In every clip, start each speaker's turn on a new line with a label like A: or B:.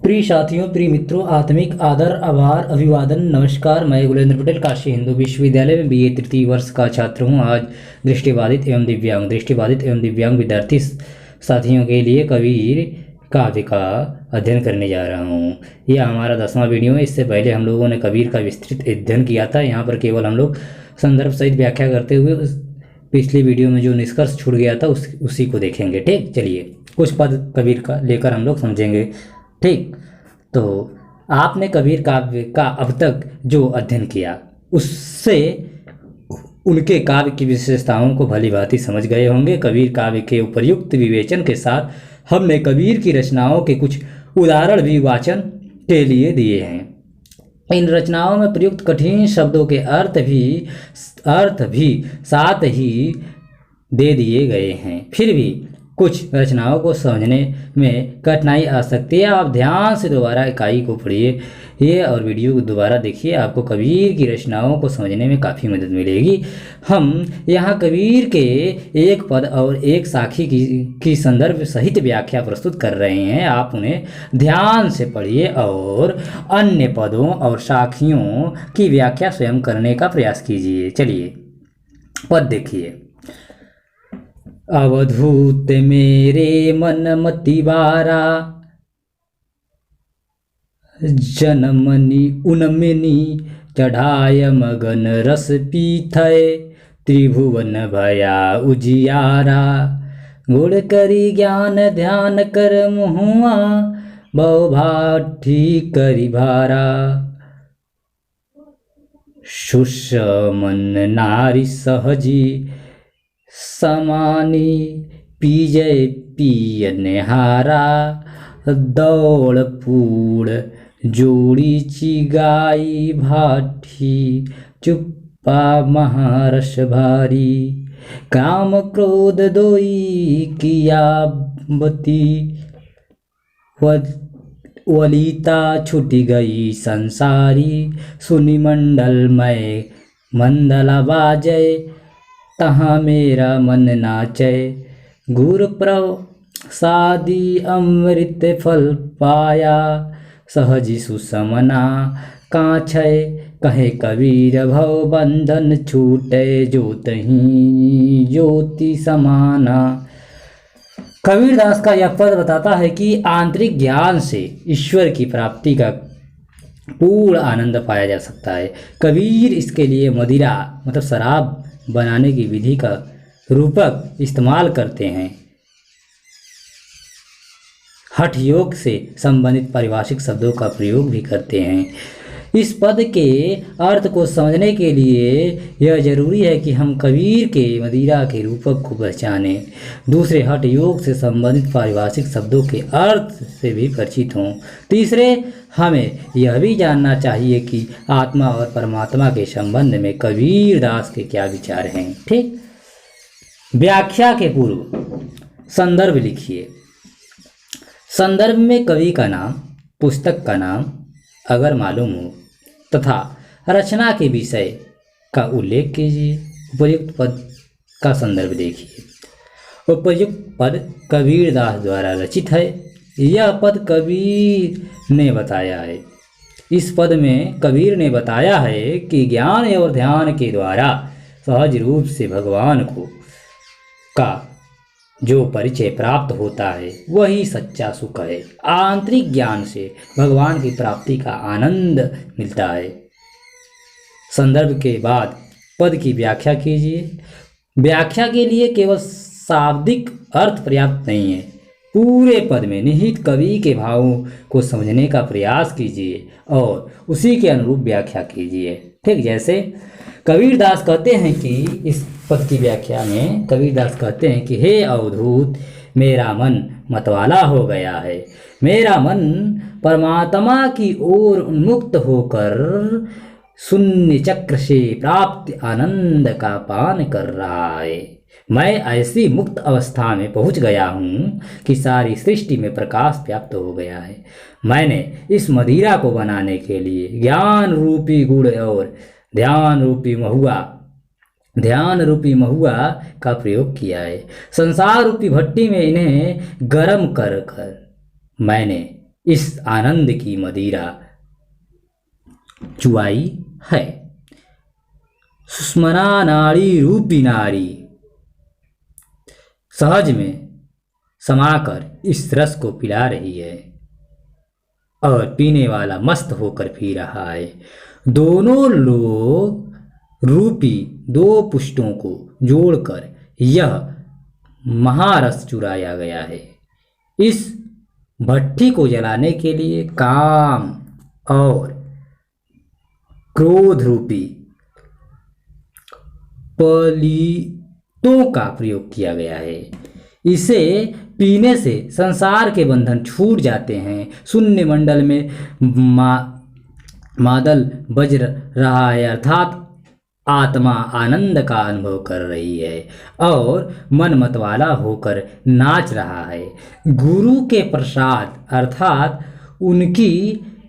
A: प्रिय साथियों, प्रिय मित्रों, आत्मिक आदर, आभार, अभिवादन, नमस्कार। मैं गुलेंद्र पटेल काशी हिंदू विश्वविद्यालय में बीए तृतीय वर्ष का छात्र हूं। आज दृष्टिबाधित एवं दिव्यांग विद्यार्थी साथियों के लिए कबीर काव्य का अध्ययन करने जा रहा हूं। यह हमारा 10वां वीडियो है। इससे पहले हम लोगों ने कबीर का विस्तृत अध्ययन किया था। यहाँ पर केवल हम लोग संदर्भ सहित व्याख्या करते हुए पिछली वीडियो में जो निष्कर्ष छूट गया था उसी को देखेंगे। ठीक, चलिए कुछ पद कबीर का लेकर हम लोग समझेंगे। ठीक, तो आपने कबीर काव्य का अब तक जो अध्ययन किया उससे उनके काव्य की विशेषताओं को भली भांति समझ गए होंगे। कबीर काव्य के उपर्युक्त विवेचन के साथ हमने कबीर की रचनाओं के कुछ उदाहरण भी वाचन के लिए दिए हैं। इन रचनाओं में प्रयुक्त कठिन शब्दों के अर्थ भी साथ ही दे दिए गए हैं। फिर भी कुछ रचनाओं को समझने में कठिनाई आ सकती है। आप ध्यान से दोबारा इकाई को पढ़िए ये और वीडियो को दोबारा देखिए, आपको कबीर की रचनाओं को समझने में काफ़ी मदद मिलेगी। हम यहाँ कबीर के एक पद और एक साखी की संदर्भ सहित व्याख्या प्रस्तुत कर रहे हैं। आप उन्हें ध्यान से पढ़िए और अन्य पदों और साखियों की व्याख्या स्वयं करने का प्रयास कीजिए। चलिए पद देखिए। अवधूत मेरे मन मतिवारा, जनमनि उनमिनी चढ़ाय मगन रस पीथय, त्रिभुवन भया उजियारा, गुण करी ज्ञान ध्यान कर मुहुआ, बहुभाठी करी भारा, सुषमन नारी सहजी, समानी पीजय पिय निहारा, दौड़ पूड़ जोड़ी चिगाई भाठी, चुप्पा महारस भारी, काम क्रोध दोई किया बती, वलिता छुटी गई संसारी, सुनि मंडल में मंदला बाजय, तहाँ मेरा मन नाचय, गुरु प्रसादी अमृत फल पाया, सहजी सुसमना काछय, कहे कबीर भव बंधन छूटे, जोतहि ज्योति समाना। कबीरदास का यह पद बताता है कि आंतरिक ज्ञान से ईश्वर की प्राप्ति का पूर्ण आनंद पाया जा सकता है। कबीर इसके लिए मदिरा मतलब शराब बनाने की विधि का रूपक इस्तेमाल करते हैं। हठ योग से संबंधित पारिभाषिक शब्दों का प्रयोग भी करते हैं। इस पद के अर्थ को समझने के लिए यह जरूरी है कि हम कबीर के मदिरा के रूपक को पहचानें। दूसरे, हठ योग से संबंधित पारिभाषिक शब्दों के अर्थ से भी परिचित हों। तीसरे, हमें यह भी जानना चाहिए कि आत्मा और परमात्मा के संबंध में कबीर दास के क्या विचार हैं। ठीक, व्याख्या के पूर्व संदर्भ लिखिए। संदर्भ में कवि का नाम, पुस्तक का नाम अगर मालूम हो तथा रचना के विषय का उल्लेख कीजिए। उपयुक्त पद का संदर्भ देखिए। उपयुक्त पद कबीर दास द्वारा रचित है। यह पद कबीर ने बताया है। इस पद में कबीर ने बताया है कि ज्ञान और ध्यान के द्वारा सहज रूप से भगवान का जो परिचय प्राप्त होता है वही सच्चा सुख है। आंतरिक ज्ञान से भगवान की प्राप्ति का आनंद मिलता है। संदर्भ के बाद पद की व्याख्या कीजिए। व्याख्या के लिए केवल शाब्दिक अर्थ पर्याप्त नहीं है। पूरे पद में निहित कवि के भावों को समझने का प्रयास कीजिए और उसी के अनुरूप व्याख्या कीजिए। ठीक, जैसे कबीरदास कहते हैं कि इस पद की व्याख्या में कबीरदास कहते हैं कि हे अवधूत, मेरा मन मतवाला हो गया है। मेरा मन परमात्मा की ओर उन्मुक्त होकर शून्य चक्र से प्राप्त आनंद का पान कर रहा है। मैं ऐसी मुक्त अवस्था में पहुंच गया हूँ कि सारी सृष्टि में प्रकाश व्याप्त हो गया है। मैंने इस मदिरा को बनाने के लिए ज्ञान रूपी गुड़ और ध्यान रूपी महुआ का प्रयोग किया है। संसार रूपी भट्टी में इन्हें गर्म कर मैंने इस आनंद की मदिरा चुआई है। सुषमना नाड़ी रूपी नारी सहज में समाकर इस रस को पिला रही है और पीने वाला मस्त होकर पी रहा है। दोनों लोग रूपी दो पुष्टों को जोड़कर यह महारस चुराया गया है। इस भट्ठी को जलाने के लिए काम और क्रोध रूपी पलीतों का प्रयोग किया गया है। इसे पीने से संसार के बंधन छूट जाते हैं। शून्य मंडल में मादल बज रहा है, अर्थात आत्मा आनंद का अनुभव कर रही है और मन मतवाला होकर नाच रहा है। गुरु के प्रसाद अर्थात उनकी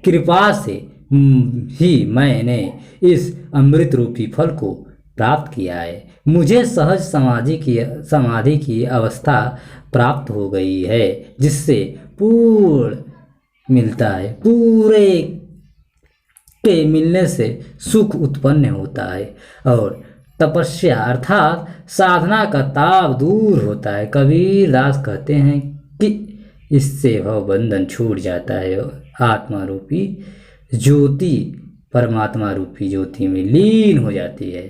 A: कृपा से ही मैंने इस अमृत रूपी फल को प्राप्त किया है। मुझे सहज समाधि की अवस्था प्राप्त हो गई है, जिससे पूर्ण मिलता है। पूरे के मिलने से सुख उत्पन्न होता है और तपस्या अर्थात साधना का ताप दूर होता है। कबीर दास कहते हैं कि इससे भव बंधन छूट जाता है और आत्मा रूपी ज्योति परमात्मा रूपी ज्योति में लीन हो जाती है।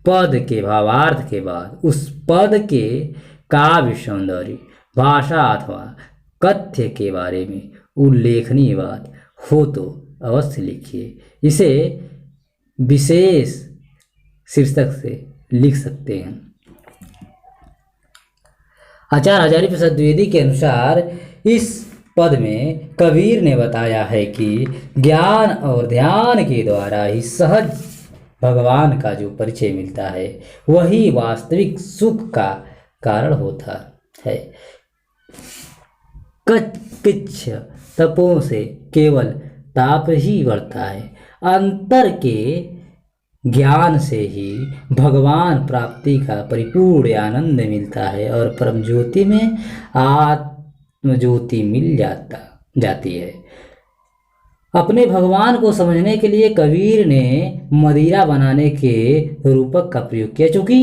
A: पद के भावार्थ के बाद उस पद के काव्य सौंदर्य, भाषा अथवा कथ्य के बारे में उल्लेखनीय बात हो तो अवश्य लिखिए। इसे विशेष शीर्षक से लिख सकते हैं। आचार्य हजारी प्रसाद द्विवेदी के अनुसार इस पद में कबीर ने बताया है कि ज्ञान और ध्यान के द्वारा ही सहज भगवान का जो परिचय मिलता है वही वास्तविक सुख का कारण होता है। किच्छ तपों से केवल ताप ही बढ़ता है। अंतर के ज्ञान से ही भगवान प्राप्ति का परिपूर्ण आनंद मिलता है और परम ज्योति में आत्मज्योति मिल जाती है। अपने भगवान को समझने के लिए कबीर ने मदिरा बनाने के रूपक का प्रयोग किया। चूंकि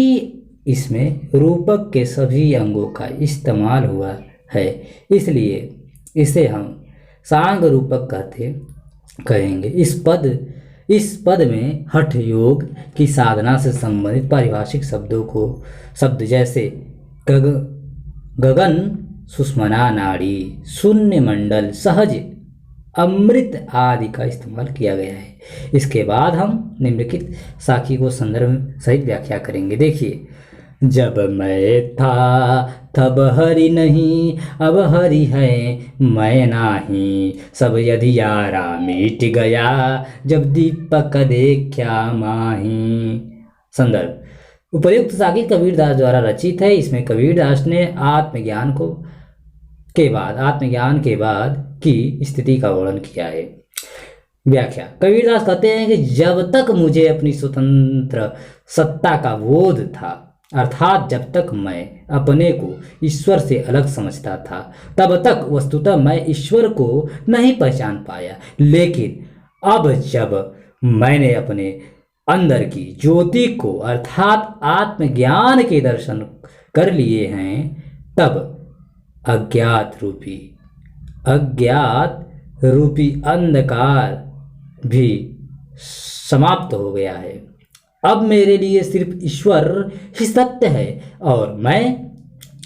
A: इसमें रूपक के सभी अंगों का इस्तेमाल हुआ है, इसलिए इसे हम सांग रूपक कहेंगे। इस पद में हठ योग की साधना से संबंधित पारिभाषिक शब्द जैसे गगन, सुषमना नाड़ी, शून्य मंडल, सहज, अमृत आदि का इस्तेमाल किया गया है। इसके बाद हम निम्नलिखित साखी को संदर्भ सहित व्याख्या करेंगे। देखिए, जब मैं था तब हरि नहीं, अब हरि है मैं नाही, सब यधियारा मिट गया, जब दीपक देखा माही। संदर्भ: उपर्युक्त साखी कबीरदास द्वारा रचित है। इसमें कबीरदास ने आत्मज्ञान के बाद की स्थिति का वर्णन किया है। व्याख्या: कबीरदास कहते हैं कि जब तक मुझे अपनी स्वतंत्र सत्ता का बोध था, अर्थात जब तक मैं अपने को ईश्वर से अलग समझता था, तब तक वस्तुतः मैं ईश्वर को नहीं पहचान पाया। लेकिन अब जब मैंने अपने अंदर की ज्योति को अर्थात आत्मज्ञान के दर्शन कर लिए हैं, तब अज्ञात रूपी अंधकार भी समाप्त हो गया है। अब मेरे लिए सिर्फ ईश्वर ही सत्य है और मैं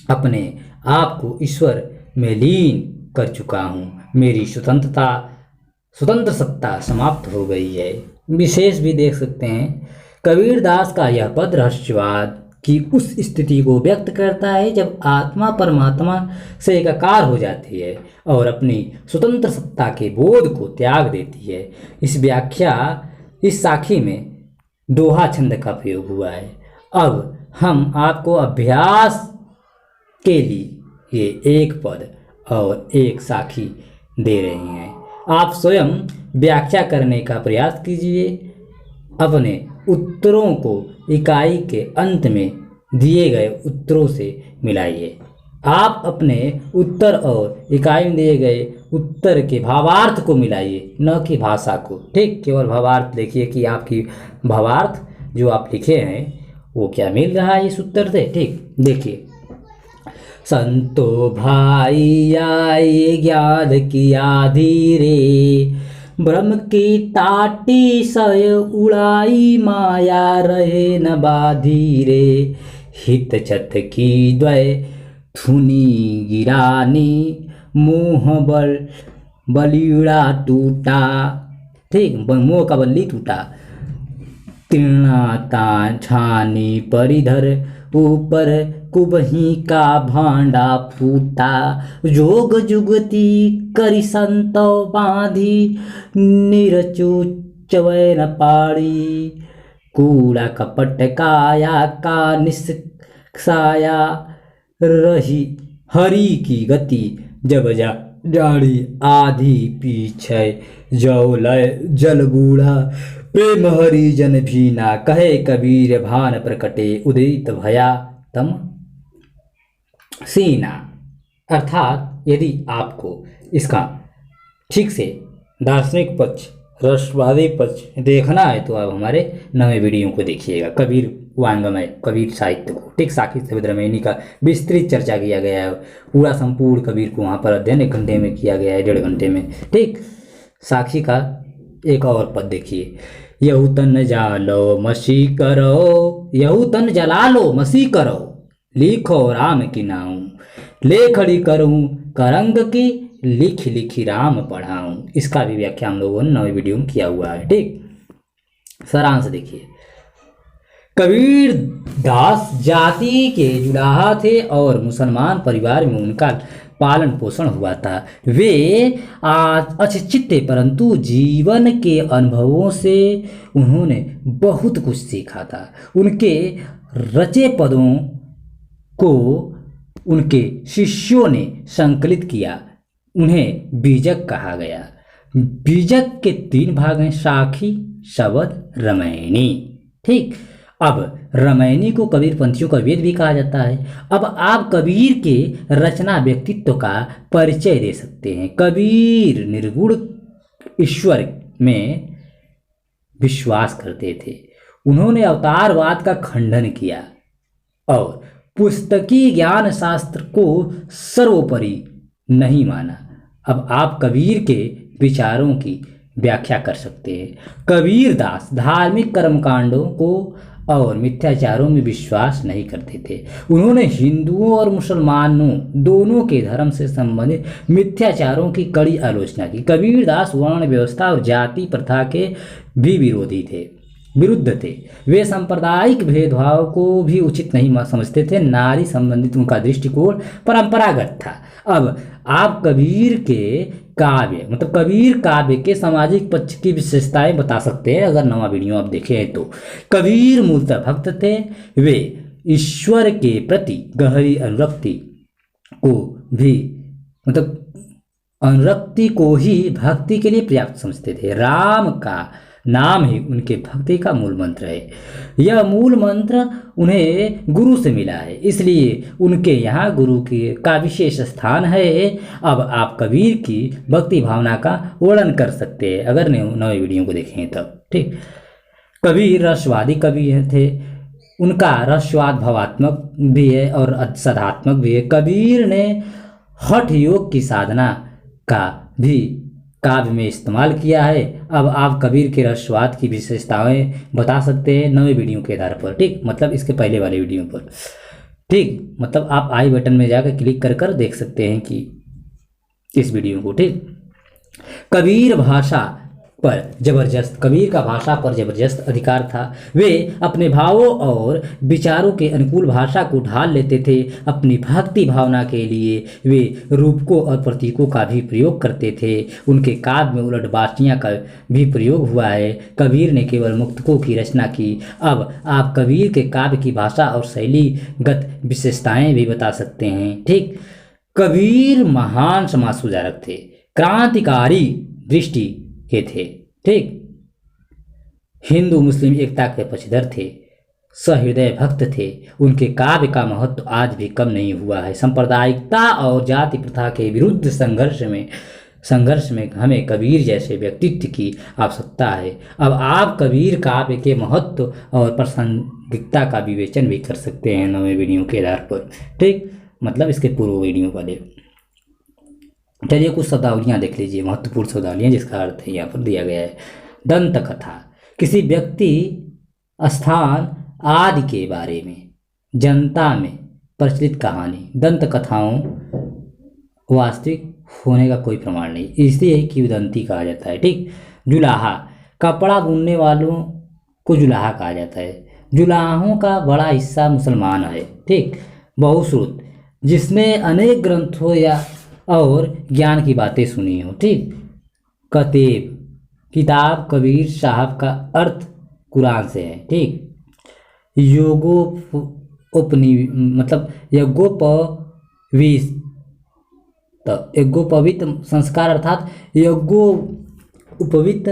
A: अपने आप को ईश्वर में लीन कर चुका हूँ। मेरी स्वतंत्र सत्ता समाप्त हो गई है। विशेष भी देख सकते हैं। कबीरदास का यह पद रहस्यवाद की उस स्थिति को व्यक्त करता है जब आत्मा परमात्मा से एकाकार हो जाती है और अपनी स्वतंत्र सत्ता के बोध को त्याग देती है। इस साखी में दोहा छंद का प्रयोग हुआ है। अब हम आपको अभ्यास के लिए एक पद और एक साखी दे रहे हैं। आप स्वयं व्याख्या करने का प्रयास कीजिए। अपने उत्तरों को इकाई के अंत में दिए गए उत्तरों से मिलाइए। आप अपने उत्तर और इकाई में दिए गए उत्तर के भावार्थ को मिलाइए, न कि भाषा को। ठीक, केवल भावार्थ देखिए कि आपकी भावार्थ जो आप लिखे हैं वो क्या मिल रहा है इस उत्तर से। ठीक, देखिए, संतो भाई आए ज्ञान किया धीरे, ब्रह्म की ताटी सय उड़ाई माया रहे न बाधीरे, हित छत की द्वय धुनी गिरानी, मोह बलिड़ा टूटा। ठीक, मोह का बल्ली टूटा। तीर्णाता छानी परिधर, ऊपर कुबही का भांडा फूटा, जोग जुगती करी संतो बांधी, निरचु चवै न पाड़ी, कूड़ा कपट काया का निस्साया, रही हरि की गति जब जाड़ी आधी पीछे, जो लय जल बूढ़ा प्रेम हरिजन भी ना, कहे कबीर भान प्रकटे, उदित भया तम सीना। अर्थात यदि आपको इसका ठीक से दार्शनिक पक्ष, रसवादी पक्ष देखना है तो आप हमारे नए वीडियो को देखिएगा, कबीर वांग्मय, कबीर साहित्य को। ठीक, साखी सफेद रमैनी का विस्तृत चर्चा किया गया है, पूरा संपूर्ण कबीर को वहाँ पर अध्ययन 1 घंटे में किया गया है, 1.5 घंटे में। ठीक, साखी का एक और पद देखिए, यहू तन जालो मसी करो, यहू तन जला लो मसी करो, लिखो राम की नाऊं, लेखड़ी करूं करंग की, लिख लिखी राम पढ़ाऊं। इसका भी व्याख्या हम लोगों ने नए वीडियो में किया हुआ है। ठीक, सारांश देखिए, कबीर दास जाति के जुलाहा थे और मुसलमान परिवार में उनका पालन पोषण हुआ था। वे अशिक्षित थे, परंतु जीवन के अनुभवों से उन्होंने बहुत कुछ सीखा था। उनके रचे पदों को उनके शिष्यों ने संकलित किया, उन्हें बीजक कहा गया। बीजक के 3 भाग हैं, साखी, शबद, रमैनी। ठीक, अब रमैनी को कबीर पंथियों का वेद भी कहा जाता है। अब आप कबीर के रचना व्यक्तित्व का परिचय दे सकते हैं। कबीर निर्गुण ईश्वर में विश्वास करते थे। उन्होंने अवतारवाद का खंडन किया और पुस्तकी ज्ञान शास्त्र को सर्वोपरि नहीं माना। अब आप कबीर के विचारों की व्याख्या कर सकते हैं। कबीर दास धार्मिक कर्मकांडों को और मिथ्याचारों में विश्वास नहीं करते थे। उन्होंने हिंदुओं और मुसलमानों दोनों के धर्म से संबंधित मिथ्याचारों की कड़ी आलोचना की। कबीर दास वर्ण व्यवस्था और जाति प्रथा के भी विरुद्ध थे। वे सांप्रदायिक भेदभाव को भी उचित नहीं समझते थे। नारी संबंधित उनका दृष्टिकोण परंपरागत था। अब आप कबीर के काव्य मतलब कबीर काव्य के सामाजिक पक्ष की विशेषताएं बता सकते हैं अगर नवा वीडियो आप देखें तो। कबीर मूलतः भक्त थे। वे ईश्वर के प्रति गहरी अनुरक्ति को ही भक्ति के लिए पर्याप्त समझते थे। राम का नाम ही उनके भक्ति का मूल मंत्र है। यह मूल मंत्र उन्हें गुरु से मिला है, इसलिए उनके यहाँ गुरु का विशेष स्थान है। अब आप कबीर की भक्ति भावना का वर्णन कर सकते हैं अगर नए वीडियो को देखें तब। ठीक, कबीर रसवादी कवि थे। उनका रसवाद भावात्मक भी है और सदात्मक भी है। कबीर ने हठ योग की साधना का भी काव्य में इस्तेमाल किया है। अब आप कबीर के रसवाद की विशेषताएं बता सकते हैं नए वीडियो के आधार पर। ठीक, मतलब इसके पहले वाले वीडियो पर। ठीक, मतलब आप आई बटन में जाकर क्लिक कर देख सकते हैं कि इस वीडियो को। ठीक, कबीर का भाषा पर जबरदस्त अधिकार था। वे अपने भावों और विचारों के अनुकूल भाषा को ढाल लेते थे। अपनी भक्ति भावना के लिए वे रूपकों और प्रतीकों का भी प्रयोग करते थे। उनके काव्य में उलटबाजियां का भी प्रयोग हुआ है। कबीर ने केवल मुक्तकों की रचना की। अब आप कबीर के काव्य की भाषा और शैलीगत विशेषताएं भी बता सकते हैं। ठीक, कबीर महान समाज सुधारक थे, क्रांतिकारी दृष्टि के थे। ठीक, हिंदू मुस्लिम एकता के पक्षधर थे। सहृदय भक्त थे। उनके काव्य का महत्व आज भी कम नहीं हुआ है। सांप्रदायिकता और जाति प्रथा के विरुद्ध संघर्ष में हमें कबीर जैसे व्यक्तित्व की आवश्यकता है। अब आप कबीर काव्य के महत्व और प्रासंगिकता का विवेचन भी कर सकते हैं नवे वीडियो के आधार पर। ठीक, मतलब इसके पूर्व वीडियो वाले। चलिए कुछ शब्दावलियाँ देख लीजिए, महत्वपूर्ण शब्दावलियाँ जिसका अर्थ है यहाँ पर दिया गया है। दंत कथा, किसी व्यक्ति, स्थान आदि के बारे में जनता में प्रचलित कहानी। दंत कथाओं वास्तविक होने का कोई प्रमाण नहीं, इसलिए किंवदंती कहा जाता है। ठीक, जुलाहा, कपड़ा बुनने वालों को जुलाहा कहा जाता है। जुलाहों का बड़ा हिस्सा मुसलमान है। ठीक, बहुश्रुत, जिसने अनेक ग्रंथों या और ज्ञान की बातें सुनी हो। ठीक, कतेब, किताब कबीर साहब का अर्थ कुरान से है। ठीक, मतलब यज्ञोपवीत संस्कार अर्थात यज्ञोपवीत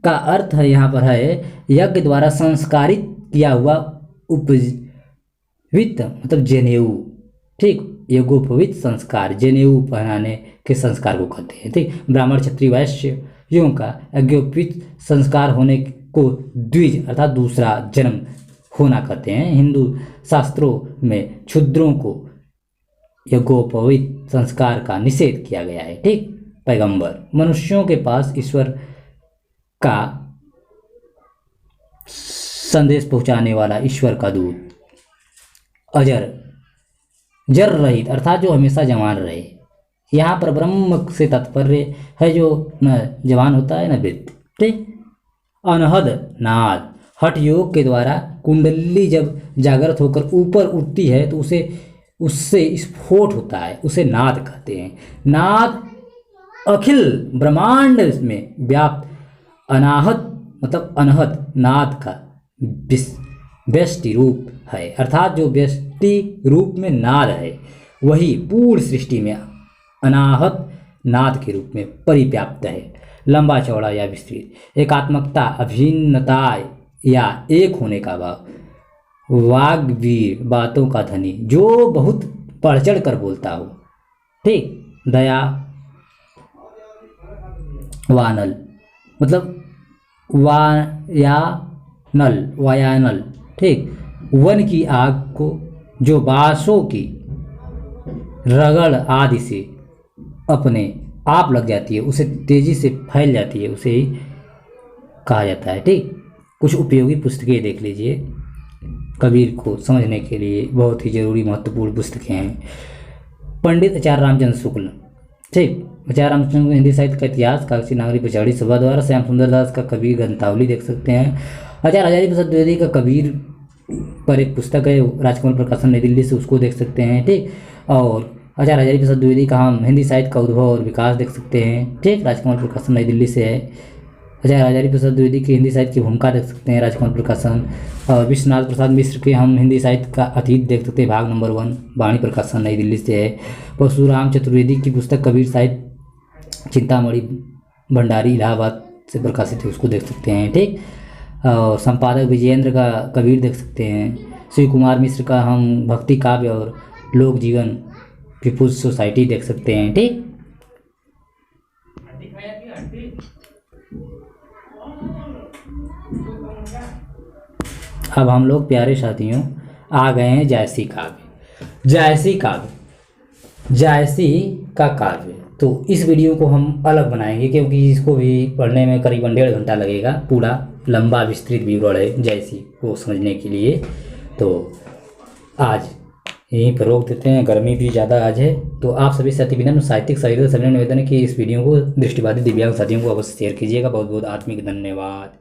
A: का अर्थ है यहाँ पर है यज्ञ द्वारा संस्कारित किया हुआ उपवीत मतलब जनेऊ। ठीक, यज्ञोपवीत संस्कार जनेऊ पहनाने के संस्कार को कहते हैं। ठीक, ब्राह्मण क्षत्रिय वैश्यों का यज्ञोपवीत संस्कार होने को द्विज अर्थात दूसरा जन्म होना कहते हैं। हिंदू शास्त्रों में क्षुद्रों को यज्ञोपवीत संस्कार का निषेध किया गया है। ठीक, पैगंबर, मनुष्यों के पास ईश्वर का संदेश पहुंचाने वाला ईश्वर का दूत। अजर, जर रहित अर्थात जो हमेशा जवान रहे। यहाँ पर ब्रह्म से तात्पर्य है जो न जवान होता है न वृद्ध। ठीक, अनहद, नाद, हठ योग के द्वारा कुंडली जब जागृत होकर ऊपर उठती है तो उससे स्फोट होता है, उसे नाद कहते हैं। नाद अखिल ब्रह्मांड में व्याप्त अनाहत मतलब अनहत नाद का व्यष्टि रूप है, अर्थात जो व्यष्टि रूप में नाद है वही पूर्ण सृष्टि में अनाहत नाद के रूप में परिव्याप्त है। लंबा चौड़ा या विस्तृत, एकात्मकता, अभिन्नता या एक होने का भाव। वाग्वीर, बातों का धनी, जो बहुत बढ़ चढ़ कर बोलता हो। ठीक, दया वानल मतलब वायानल। ठीक, वन की आग को जो बांसों की रगड़ आदि से अपने आप लग जाती है, उसे तेजी से फैल जाती है, उसे ही कहा जाता है। ठीक, कुछ उपयोगी पुस्तकें देख लीजिए, कबीर को समझने के लिए बहुत ही जरूरी महत्वपूर्ण पुस्तकें हैं। पंडित आचार्य रामचंद्र शुक्ल। ठीक, आचार्य रामचंद्र को हिंदी साहित्य का इतिहास, कागजी नागरी पचौड़ी सभा द्वारा। श्याम सुंदर दास का कबीर ग्रंथावली देख सकते हैं। आचार्य हजारी प्रसाद द्विवेदी का कबीर पर एक पुस्तक है, राजकमल प्रकाशन नई दिल्ली से, उसको देख सकते हैं। ठीक, और आचार्य हजारी प्रसाद द्विवेदी का हम हिंदी साहित्य का उद्भव और विकास देख सकते हैं। ठीक, राजकमल प्रकाशन नई दिल्ली से है। आचार्य हजारी प्रसाद द्विवेदी की हिंदी साहित्य की भूमिका देख सकते हैं, राजकमल प्रकाशन। और विश्वनाथ प्रसाद मिश्र के हम हिंदी साहित्य का अतीत देख सकते हैं, भाग नंबर 1, वाणी प्रकाशन नई दिल्ली से है। परशुराम चतुर्वेदी की पुस्तक कबीर साहित्य चिंतामणि भंडारी इलाहाबाद से प्रकाशित है, उसको देख सकते हैं। ठीक, और संपादक विजयेंद्र का कबीर देख सकते हैं। शिव कुमार मिश्र का हम भक्ति काव्य और लोक जीवन पीपुल्स सोसाइटी देख सकते हैं। ठीक, अब हम लोग प्यारे साथियों आ गए हैं जायसी काव्य। जायसी का काव्य, तो इस वीडियो को हम अलग बनाएंगे क्योंकि इसको भी पढ़ने में करीबन 1.5 घंटा लगेगा। पूरा लंबा विस्तृत विवरण है जायसी को समझने के लिए, तो आज यहीं पर रोक देते हैं। गर्मी भी ज़्यादा आज है, तो आप सभी साथी विनम्र साहित्यिक सहयोग सभी निवेदन है कि इस वीडियो को दृष्टिबाधित दिव्यांग साथियों को अवश्य शेयर कीजिएगा। बहुत बहुत आत्मिक धन्यवाद।